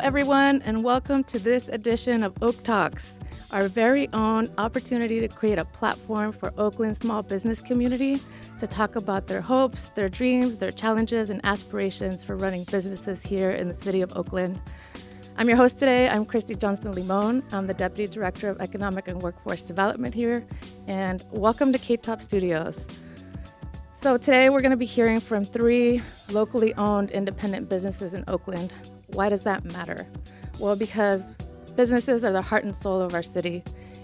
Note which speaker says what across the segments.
Speaker 1: everyone, and welcome to this edition of Oak Talks, our very own opportunity to create a platform for Oakland's small business community to talk about their hopes, their dreams, their challenges, and aspirations for running businesses here in the city of Oakland. I'm your host today. I'm Christy Johnston-Limon. I'm the Deputy Director of Economic and Workforce Development here, and welcome to K-Top Studios. So today we're going to be hearing from 3 locally owned independent businesses in Oakland. Why does that matter? Well, because businesses are the heart and soul of our city.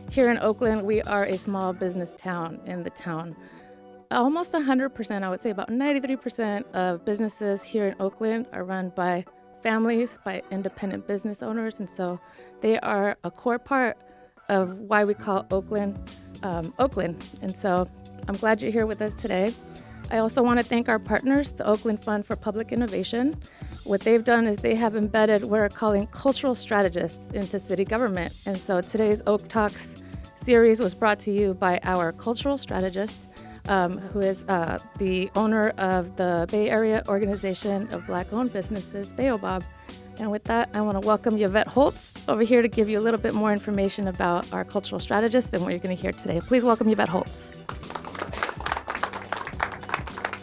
Speaker 1: Here in Oakland, we are a small business town in the town. Almost 100%, I would say about 93% of businesses here in Oakland are run by families, by independent business owners, and so they are a core part of why we call Oakland, Oakland. And so I'm glad you're here with us today. I also want to thank our partners, the Oakland Fund for Public Innovation. What they've done is they have embedded what we're calling cultural strategists into city government. And so today's Oak Talks series was brought to you by our cultural strategist, who is the owner of the Bay Area Organization of Black-Owned Businesses, BAOBOB. And with that, I want to welcome Yvette Holtz over here to give you a little bit more information about our cultural strategist and what you're going to hear today. Please welcome Yvette Holtz.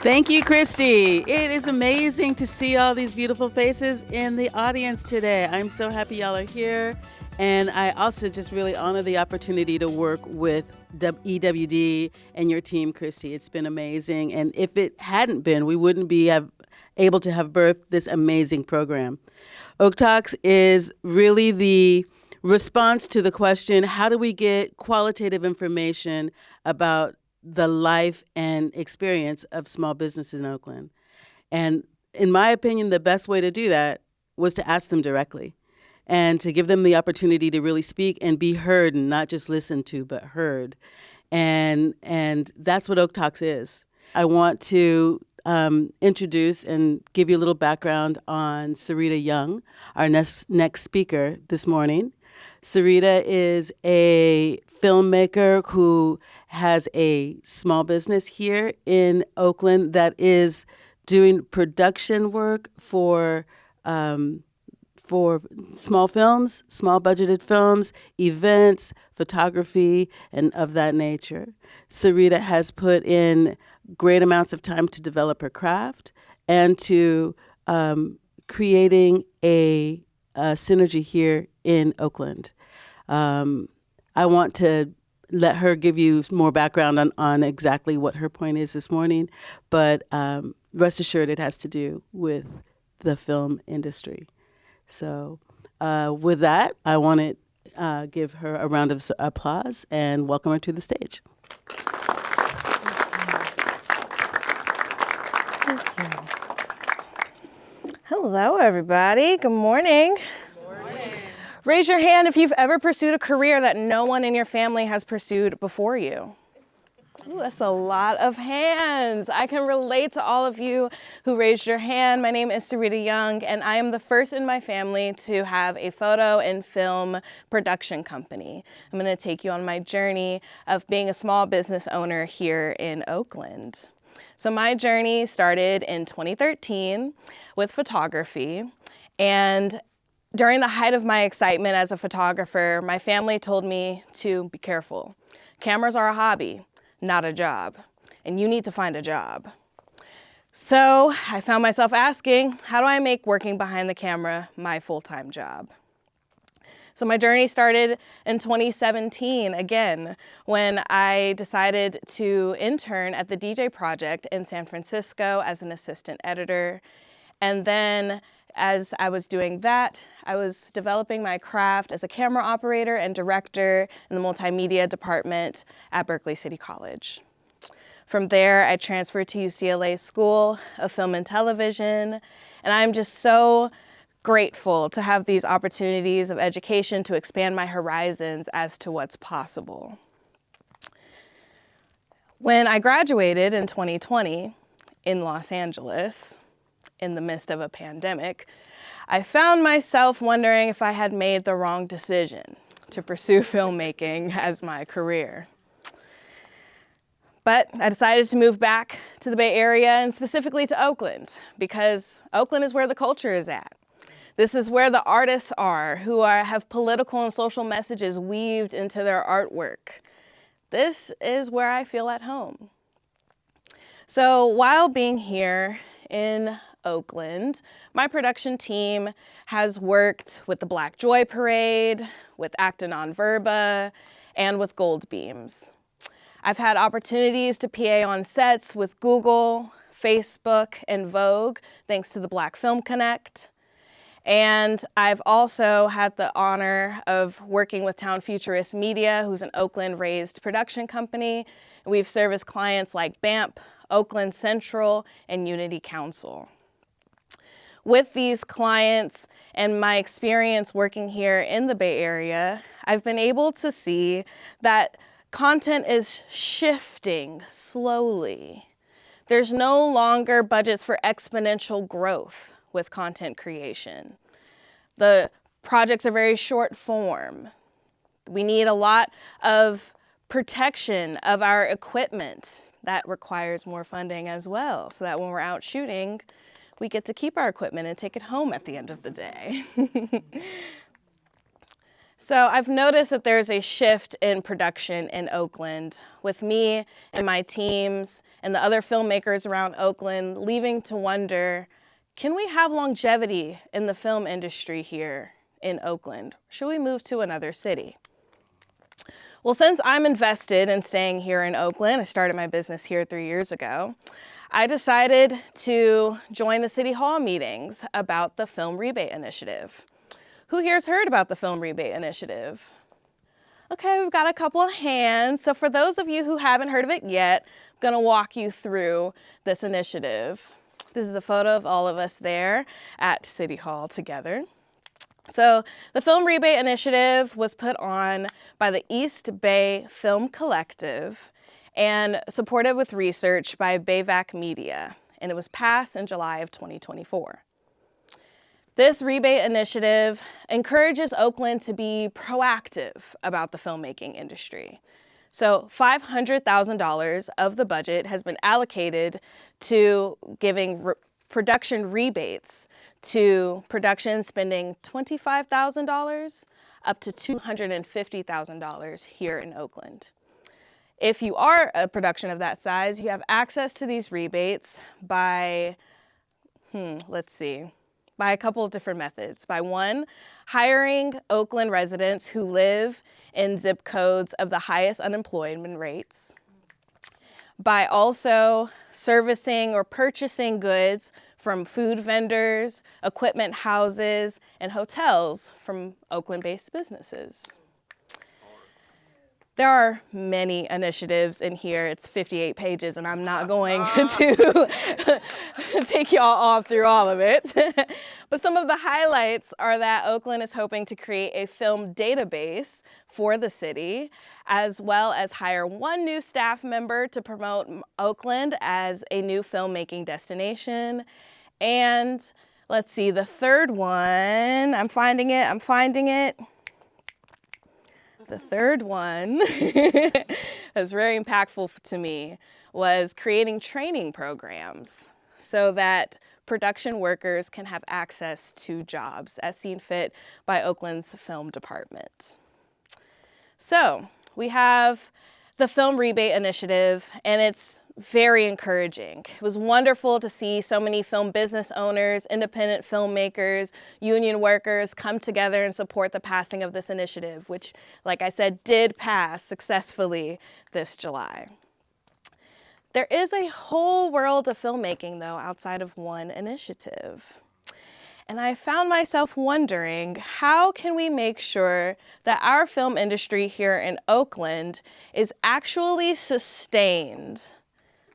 Speaker 2: Thank you, Christy. It is amazing to see all these beautiful faces in the audience today. I'm so happy y'all are here. And I also just really honor the opportunity to work with EWD and your team, Christy. It's been amazing. And if it hadn't been, we wouldn't be able to have birthed this amazing program. Oak Talks is really the response to the question, how do we get qualitative information about the life and experience of small businesses in Oakland? And in my opinion, the best way to do that was to ask them directly and to give them the opportunity to really speak and be heard, and not just listened to, but heard. And that's what Oak Talks is. I want to introduce and give you a little background on Sareeta Young, our next speaker this morning. Sareeta is a filmmaker who has a small business here in Oakland that is doing production work for small films, small budgeted films, events, photography, and of that nature. Sareeta has put in great amounts of time to develop her craft and to creating a synergy here in Oakland. I want to let her give you more background on exactly what her point is this morning, but rest assured it has to do with the film industry. So with that, I want to give her a round of applause and welcome her to the stage.
Speaker 3: Hello, everybody. Good morning. Raise your hand if you've ever pursued a career that no one in your family has pursued before you. Ooh, that's a lot of hands. I can relate to all of you who raised your hand. My name is Sareeta Young, and I am the first in my family to have a photo and film production company. I'm going to take you on my journey of being a small business owner here in Oakland. So my journey started in 2013 with photography, and during the height of my excitement as a photographer, my family told me to be careful. Cameras are a hobby, not a job, and you need to find a job. So I found myself asking, how do I make working behind the camera my full-time job? So my journey started in 2017, again, when I decided to intern at the DJ Project in San Francisco as an assistant editor. And then as I was doing that, I was developing my craft as a camera operator and director in the multimedia department at Berkeley City College. From there, I transferred to UCLA School of Film and Television, and I'm just so grateful to have these opportunities of education to expand my horizons as to what's possible. When I graduated in 2020 in Los Angeles, in the midst of a pandemic, I found myself wondering if I had made the wrong decision to pursue filmmaking as my career. But I decided to move back to the Bay Area and specifically to Oakland because Oakland is where the culture is at. This is where the artists are, who have political and social messages weaved into their artwork. This is where I feel at home. So while being here in Oakland, my production team has worked with the Black Joy Parade, with Acting on Verba, and with Gold Beams. I've had opportunities to PA on sets with Google, Facebook, and Vogue, thanks to the Black Film Connect. And I've also had the honor of working with Town Futurist Media, who's an Oakland-raised production company. We've serviced clients like BAMP, Oakland Central, and Unity Council. With these clients and my experience working here in the Bay Area, I've been able to see that content is shifting slowly. There's no longer budgets for exponential growth with content creation. The projects are very short form. We need a lot of protection of our equipment. That requires more funding as well, so that when we're out shooting, we get to keep our equipment and take it home at the end of the day. So I've noticed that there's a shift in production in Oakland, with me and my teams and the other filmmakers around Oakland leaving to wonder, can we have longevity in the film industry here in Oakland? Should we move to another city? Well, since I'm invested in staying here in Oakland, I started my business here 3 years ago, I decided to join the City Hall meetings about the Film Rebate Initiative. Who here's heard about the Film Rebate Initiative? Okay, we've got a couple of hands. So for those of you who haven't heard of it yet, I'm gonna walk you through this initiative. This is a photo of all of us there at City Hall together. So the Film Rebate Initiative was put on by the East Bay Film Collective and supported with research by BAOBOB Media, and it was passed in July of 2024. This rebate initiative encourages Oakland to be proactive about the filmmaking industry. So $500,000 of the budget has been allocated to giving production rebates to production spending $25,000 up to $250,000 here in Oakland. If you are a production of that size, you have access to these rebates by, by a couple of different methods. By one, hiring Oakland residents who live in zip codes of the highest unemployment rates. By also servicing or purchasing goods from food vendors, equipment houses, and hotels from Oakland-based businesses. There are many initiatives in here. It's 58 pages, and I'm not going to take y'all all through all of it. But some of the highlights are that Oakland is hoping to create a film database for the city, as well as hire one new staff member to promote Oakland as a new filmmaking destination. And let's see, the third one, I'm finding it. The third one that's very impactful to me was creating training programs so that production workers can have access to jobs as seen fit by Oakland's film department. So we have the Film Rebate Initiative, and it's very encouraging. It was wonderful to see so many film business owners, independent filmmakers, union workers come together and support the passing of this initiative, which, like I said, did pass successfully this July. There is a whole world of filmmaking, though, outside of one initiative. And I found myself wondering, how can we make sure that our film industry here in Oakland is actually sustained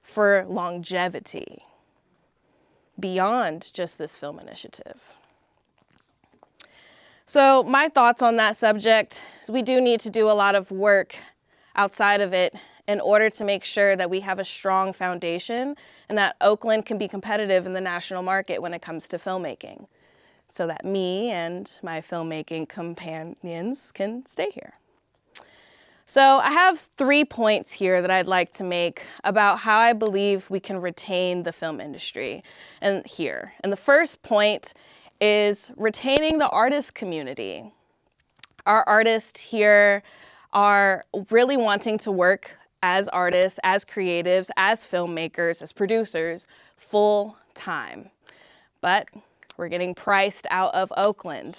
Speaker 3: for longevity beyond just this film initiative? So my thoughts on that subject is we do need to do a lot of work outside of it in order to make sure that we have a strong foundation and that Oakland can be competitive in the national market when it comes to filmmaking, so that me and my filmmaking companions can stay here. So I have 3 points here that I'd like to make about how I believe we can retain the film industry here. And the first point is retaining the artist community. Our artists here are really wanting to work as artists, as creatives, as filmmakers, as producers, full time. But we're getting priced out of Oakland,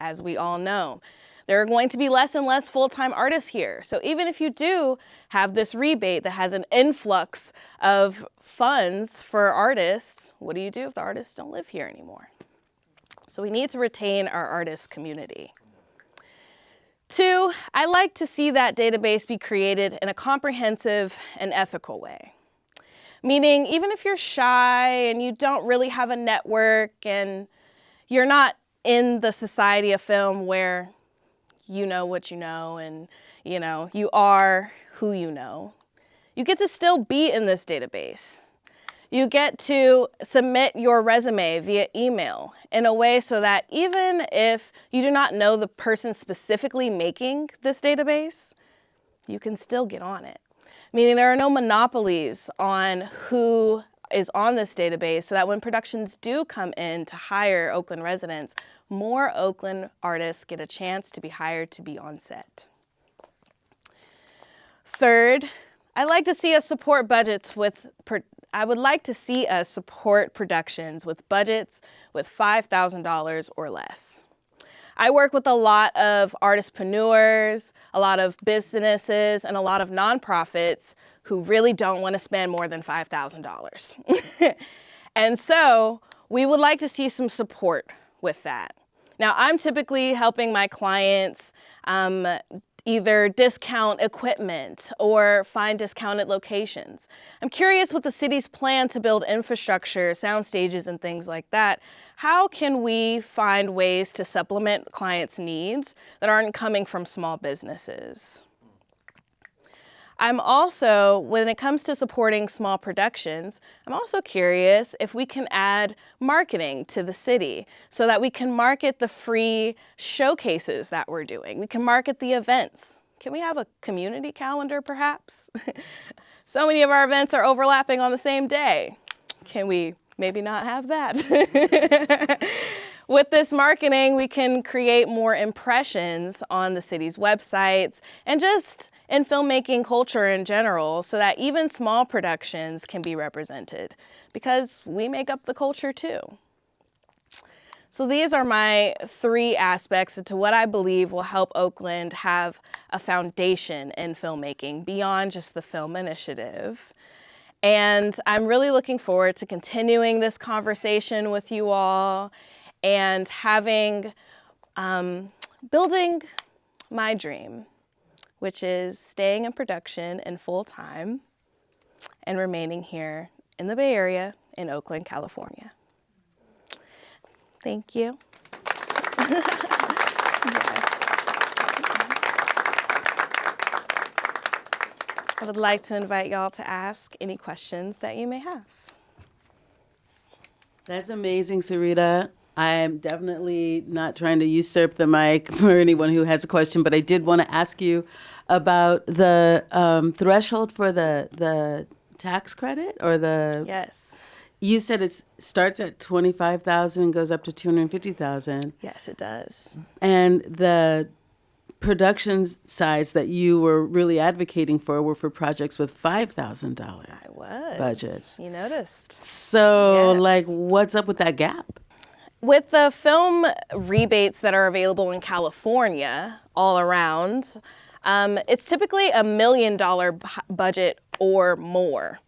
Speaker 3: as we all know. There are going to be less and less full-time artists here. So even if you do have this rebate that has an influx of funds for artists, what do you do if the artists don't live here anymore? So we need to retain our artist community. 2, I like to see that database be created in a comprehensive and ethical way. Meaning, even if you're shy and you don't really have a network and you're not in the society of film where you know what you know and you are who you know, you get to still be in this database. You get to submit your resume via email in a way so that even if you do not know the person specifically making this database, you can still get on it. Meaning there are no monopolies on who is on this database, so that when productions do come in to hire Oakland residents, more Oakland artists get a chance to be hired to be on set. 3rd, I would like to see us support productions with budgets with $5,000 or less. I work with a lot of artistpreneurs, a lot of businesses, and a lot of nonprofits who really don't want to spend more than $5,000. And so we would like to see some support with that. Now, I'm typically helping my clients either discount equipment or find discounted locations. I'm curious with the city's plan to build infrastructure, sound stages, and things like that. How can we find ways to supplement clients' needs that aren't coming from small businesses? I'm also, when it comes to supporting small productions, I'm also curious if we can add marketing to the city so that we can market the free showcases that we're doing. We can market the events. Can we have a community calendar, perhaps? So many of our events are overlapping on the same day. Can we maybe not have that? With this marketing, we can create more impressions on the city's websites and just in filmmaking culture in general so that even small productions can be represented because we make up the culture too. So these are my 3 aspects to what I believe will help Oakland have a foundation in filmmaking beyond just the film initiative. And I'm really looking forward to continuing this conversation with you all and building my dream, which is staying in production in full time and remaining here in the Bay Area in Oakland, California. Thank you. I would like to invite y'all to ask any questions that you may have.
Speaker 2: That's amazing, Sareeta. I am definitely not trying to usurp the mic for anyone who has a question, but I did want to ask you about the threshold for the tax credit or the.
Speaker 3: Yes.
Speaker 2: You said it starts at $25,000 and goes up to $250,000.
Speaker 3: Yes, it does.
Speaker 2: And the production size that you were really advocating for were for projects with $5,000
Speaker 3: I was.
Speaker 2: budgets.
Speaker 3: You noticed.
Speaker 2: So,
Speaker 3: Yes.
Speaker 2: what's up with that gap?
Speaker 3: With the film rebates that are available in California all around, it's typically $1 million budget or more,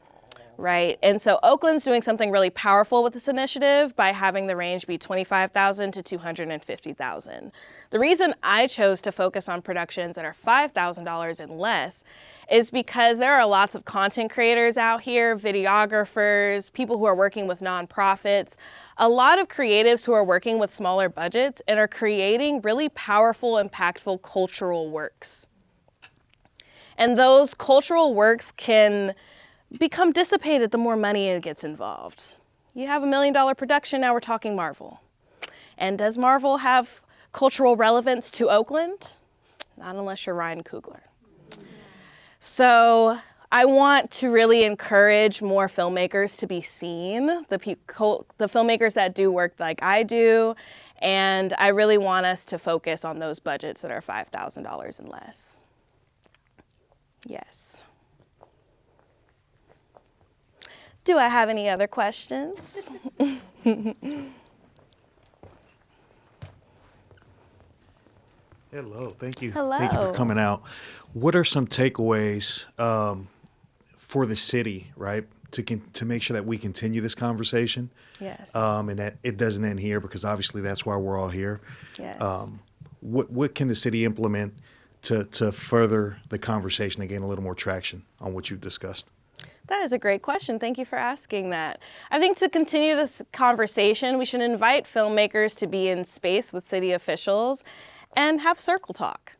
Speaker 3: right? And so Oakland's doing something really powerful with this initiative by having the range be $25,000 to $250,000. The reason I chose to focus on productions that are $5,000 and less is because there are lots of content creators out here, videographers, people who are working with nonprofits, a lot of creatives who are working with smaller budgets and are creating really powerful, impactful cultural works. And those cultural works can become dissipated the more money it gets involved. You have $1 million production, now we're talking Marvel. And does Marvel have cultural relevance to Oakland? Not unless you're Ryan Coogler. So I want to really encourage more filmmakers to be seen, the filmmakers that do work like I do, and I really want us to focus on those budgets that are $5,000 and less. Yes. Do I have any other questions?
Speaker 4: Hello, thank you.
Speaker 3: Hello.
Speaker 4: Thank you for coming out. What are some takeaways for the city, right, to make sure that we continue this conversation?
Speaker 3: Yes.
Speaker 4: And that it doesn't end here, because obviously that's why we're all here.
Speaker 3: Yes.
Speaker 4: What can the city implement to further the conversation and gain a little more traction on what you've discussed?
Speaker 3: That is a great question. Thank you for asking that. I think to continue this conversation, we should invite filmmakers to be in space with city officials and have circle talk.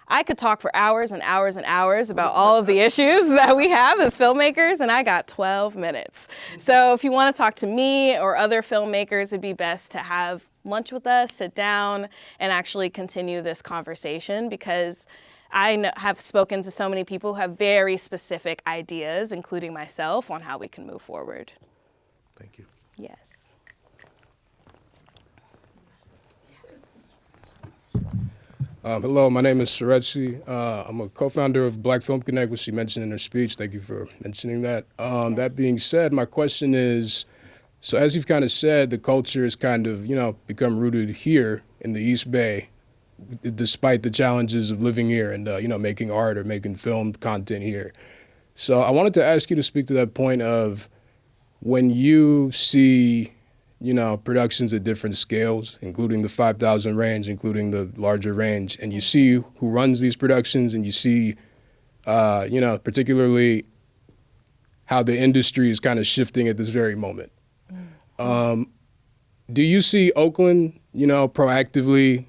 Speaker 3: I could talk for hours and hours and hours about all of the issues that we have as filmmakers, and I got 12 minutes. So if you want to talk to me or other filmmakers, it'd be best to have lunch with us, sit down, and actually continue this conversation, because I have spoken to so many people who have very specific ideas, including myself, on how we can move forward.
Speaker 4: Thank you.
Speaker 3: Yes.
Speaker 5: Hello, my name is Sareeta. I'm a co-founder of Black Film Connect, which she mentioned in her speech. Thank you for mentioning that. That being said, my question is, so as you've kind of said, the culture has kind of, become rooted here in the East Bay, despite the challenges of living here and, making art or making film content here. So I wanted to ask you to speak to that point of when you see, productions at different scales, including the 5,000 range, including the larger range, and you see who runs these productions, and you see, particularly how the industry is kind of shifting at this very moment. Do you see Oakland, proactively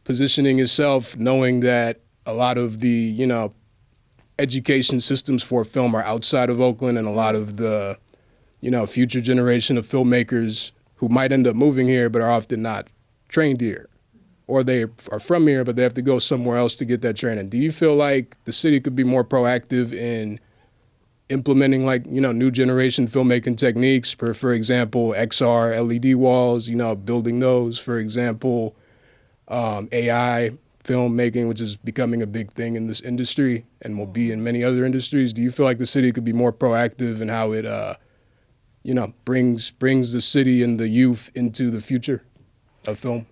Speaker 5: positioning itself, knowing that a lot of the, education systems for film are outside of Oakland, and a lot of the, future generation of filmmakers who might end up moving here but are often not trained here, or they are from here but they have to go somewhere else to get that training? Do you feel like the city could be more proactive in implementing new generation filmmaking techniques, for example, XR, LED walls, building those, for example, AI filmmaking, which is becoming a big thing in this industry and will be in many other industries? Do you feel like the city could be more proactive in how it, brings the city and the youth into the future of film?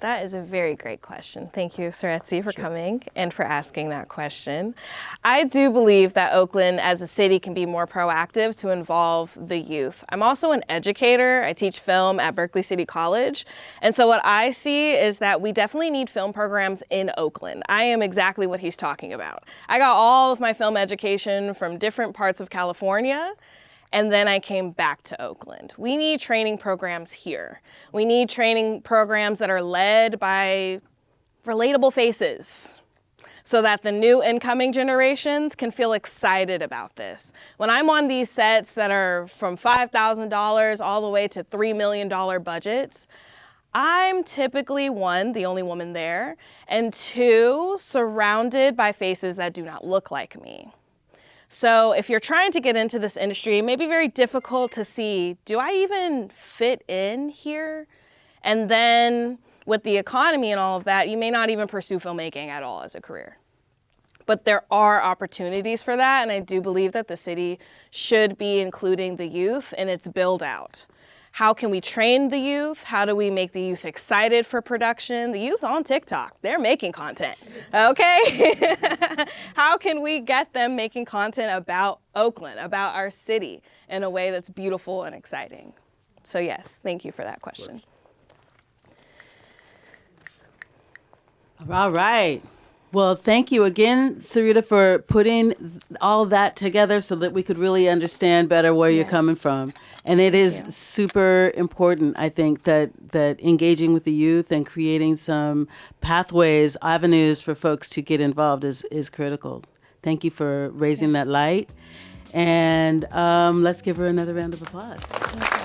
Speaker 3: That is a very great question. Thank you, Sareeta, for coming and for asking that question. I do believe that Oakland as a city can be more proactive to involve the youth. I'm also an educator. I teach film at Berkeley City College. And so what I see is that we definitely need film programs in Oakland. I am exactly what he's talking about. I got all of my film education from different parts of California, and then I came back to Oakland. We need training programs here. We need training programs that are led by relatable faces so that the new incoming generations can feel excited about this. When I'm on these sets that are from $5,000 all the way to $3 million budgets, I'm typically, one, the only woman there, and two, surrounded by faces that do not look like me. So if you're trying to get into this industry, it may be very difficult to see, do I even fit in here? And then with the economy and all of that, you may not even pursue filmmaking at all as a career. But there are opportunities for that, and I do believe that the city should be including the youth in its build out. How can we train the youth? How do we make the youth excited for production? The youth on TikTok, they're making content, okay? How can we get them making content about Oakland, about our city, in a way that's beautiful and exciting? So yes, thank you for that question.
Speaker 2: All right. Well, thank you again, Sareeta, for putting all that together so that we could really understand better where you're coming from. And it is super important, I think, that engaging with the youth and creating some pathways, avenues for folks to get involved is critical. Thank you for raising that light. And let's give her another round of applause.